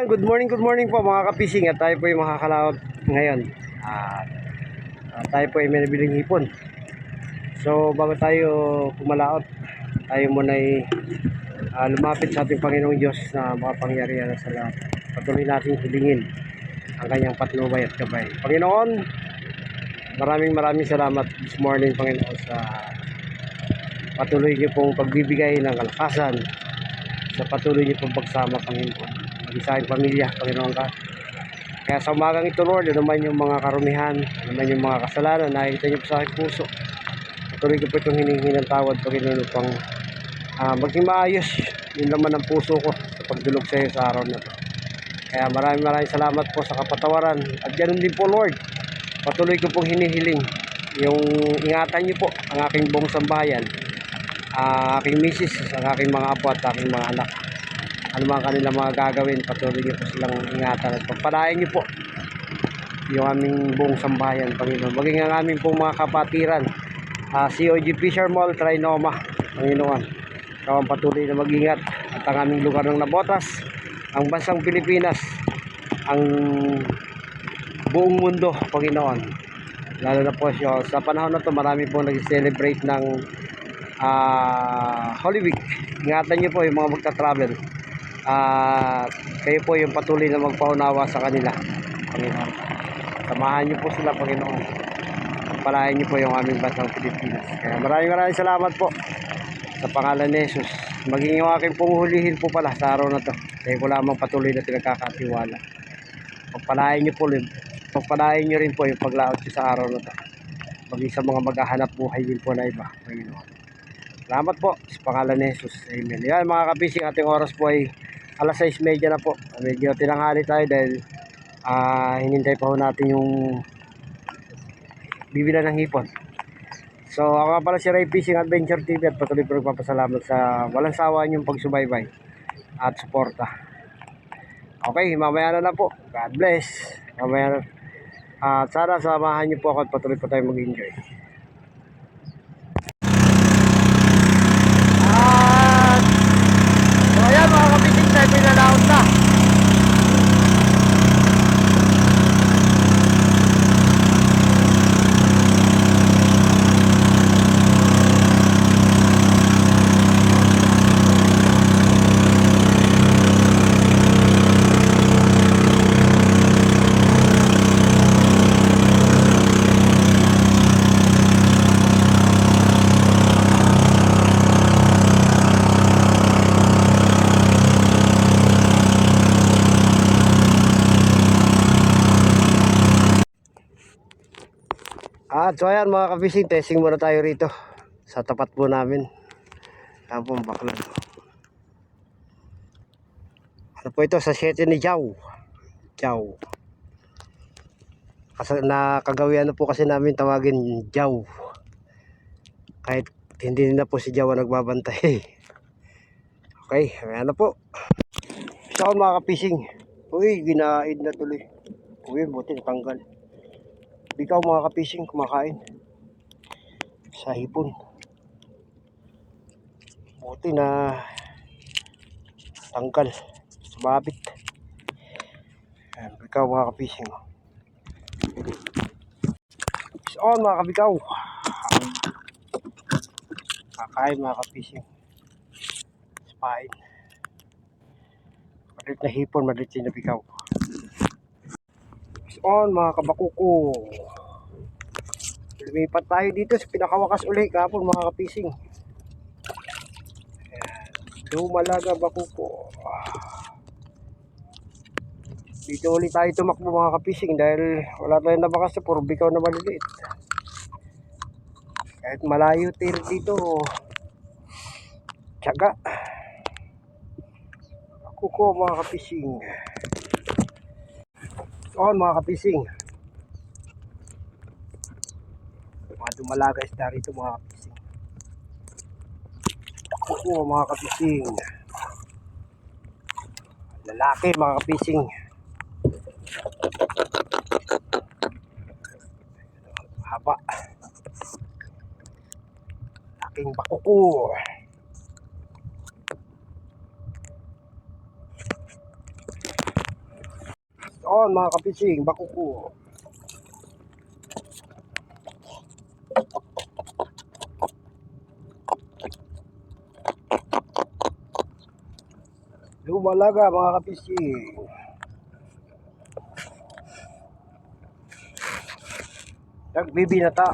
Good morning po mga kapising, at tayo po yung makakalaot ngayon. Tayo po ay may nabiling hipon. So bago tayo pumalaot, tayo muna ay lumapit sa ating Panginoong Diyos na makapangyarihan sa lahat. Patuloy natin hilingin ang kanyang patnubay at gabay. Panginoon, maraming salamat this morning, Panginoon, sa patuloy niyo pong pagbibigay ng kalakasan, sa patuloy niyo pong pagsama, Panginoon, sa aking pamilya, Panginoon ka. Kaya sa umagang ito, Lord, ano man yung mga karumihan, ano man yung mga kasalanan, nakikita niyo po sa aking puso. Patuloy ko po itong hinihingi ng tawad, Panginoon, upang maging maayos yung laman ng puso ko sa pagdulog sa iyo sa araw na ito. Kaya maraming salamat po sa kapatawaran. At ganoon din po, Lord, patuloy ko pong hinihiling yung ingatan niyo po ang aking buong sambahayan, aking misis, ang aking mga apo at aking mga anak. Ano man kanilang mga gagawin, patuloy niyo po silang ingatan at pagpalain niyo po yung aming buong sambahayan, Panginoon. Maging ang aming pong mga kapatiran, COG Fisher Mall, Trinoma, Panginoon. Ikaw ang patuloy na mag-ingat at ang aming lugar ng Nabotas, ang bansang Pilipinas, ang buong mundo, Panginoon. Lalo na po siya, sa panahon na to, marami po nag-celebrate ng Holy Week. Ingatan niyo po yung mga magta-travel. Kayo po yung patuloy na magpaunawa sa kanila, Panginoon. Samahan niyo po sila, Panginoon. Palayan niyo po yung aming bansang Pilipinas. Kaya maraming salamat po sa pangalan ni Jesus. Maging yung aking punghulihin po pala sa araw na to. Kaya ko lamang patuloy na pinagkakatiwala. Pagpalayan niyo po, pagpalayan niyo rin po yung paglaot niyo sa araw na to. Maging sa mga maghahanap buhay din po na iba, Panginoon. Salamat po sa pangalan ni Jesus. Amen. Yan mga kabising, ating oras po ay alas 6:30 na po. Medyo tinanghali tayo dahil hinintay pa ho natin yung bibila ng hipon. So ako nga pala si Ray Fishing Adventure TV at patuloy po nagpapasalamat sa walang sawa niyong pagsubaybay at suporta. Okay, mamaya na po. God bless. Mamaya na. Sana samahan niyo po ako at patuloy po tayo mag-enjoy. So ayan mga kapising, tayo pinalaot na. So ayan mga kabising, testing muna tayo rito sa tapat po namin. Ayan po ang baklan. Ano po ito, sa 7 ni Jow. Kasi nakagawian na po kasi namin tawagin Jow. Kahit hindi na po si Jow ang nagbabantay. Okay, ayan na po. So mga kabising, uy, ginaid na tuloy. Uy, buti natanggal. Ikaw mga kapising, kumakain sa hipon. Buti na tanggal, sumabit. Ikaw mga kapising. Is on mga kabikaw. Kakain mga kapising. Spain. Malit na hipon, malit na bikaw. Is on mga kabakuko. Lumipat tayo dito sa pinakawakas uli kahapon mga kapising. Lumalaga bakuko. Dito ulit tayo tumakbo mga kapising dahil wala tayong nabakas sa puro bikaw na maliliit. Kahit malayo tayo dito, tiyaga. Bakuko mga kapising. So mga kapising, mga dumalaga isda rito mga kapising. Bakuko mga kapising. Lalaki mga kapising. Haba. Laking bakuko. On mga kapising, bakuko. Lumalaga mga kapising. Nagbibinata.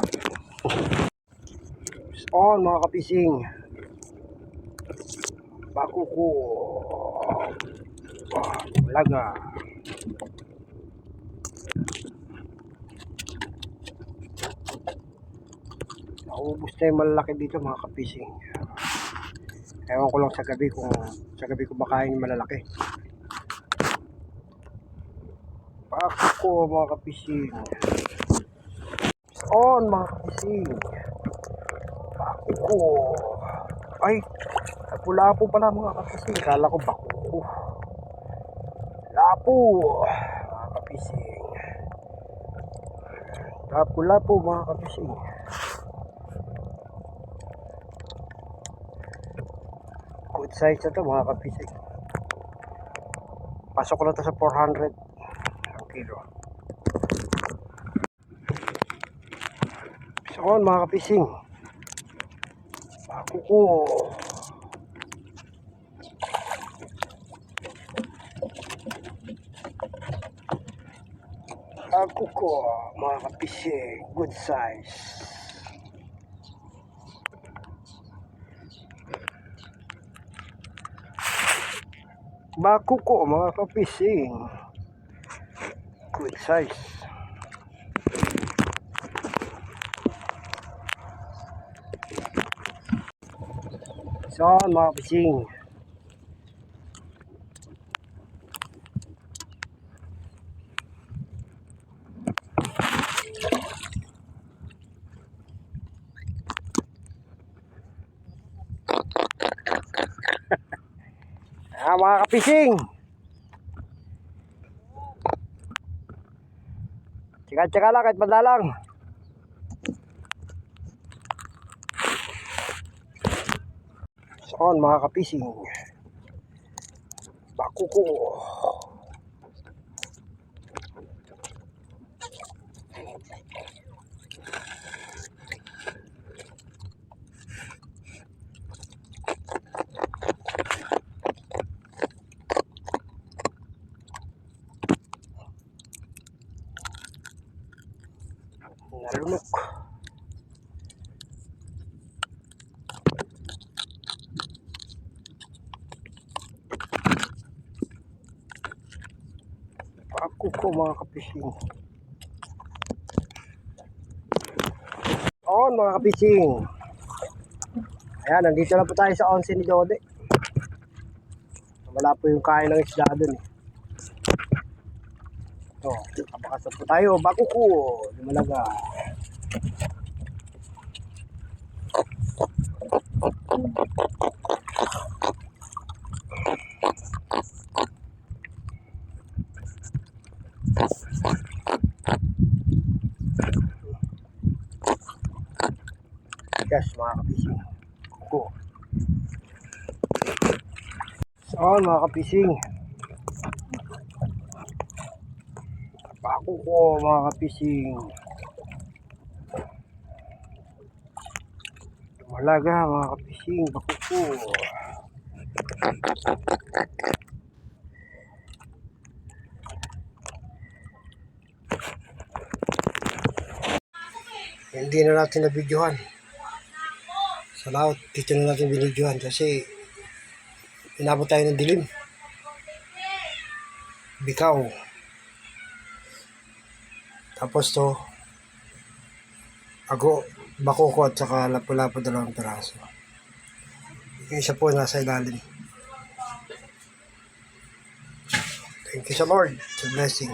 On mga kapising. Bakuko. Lumalaga. Naubos na yung malalaki dito mga kapising. Ewan ko lang sa gabi kung sa gabi ko makain yung malalaki. Bakuko mga kapising. On mga kapising. Bakuko. Ay, lapu-lapu pala mga kapising. Kala ko bakuko. Lapu mga kapising. Lapu-lapu mga kapising. Good size na to mga kapising. Pasok ko na to sa 400 ang kilo. So on mga kapising. Bakuko. Bakuko mga kapising. Good size. Bakuko mga kapising. Good size. So mga kapising, mga kapising, tsaka lang kahit madalang. So on mga kapising. Bakuko. Nalunok. Bakuko mga kapising. On mga kapising. Ayan, nandito na po tayo sa 11 ni Jode. Wala po yung kain ng isda dun. Ito, kabakas po tayo. Bakuko. Lumalaga. Yes, mga kapising. Bakuko. So, mga kapising. Bakuko, mga kapising. Lumalaga, mga kapising. Bakuko. Hindi na natin nabidyohan. Sa laot, dito na natin binidyohan kasi Inabot tayo ng dilim. Bikaw. Tapos to, ago, bakoko at saka lapu-lapu 2 piraso. Yung isa po nasa ilalim. Thank you sa Lord. It's a blessing.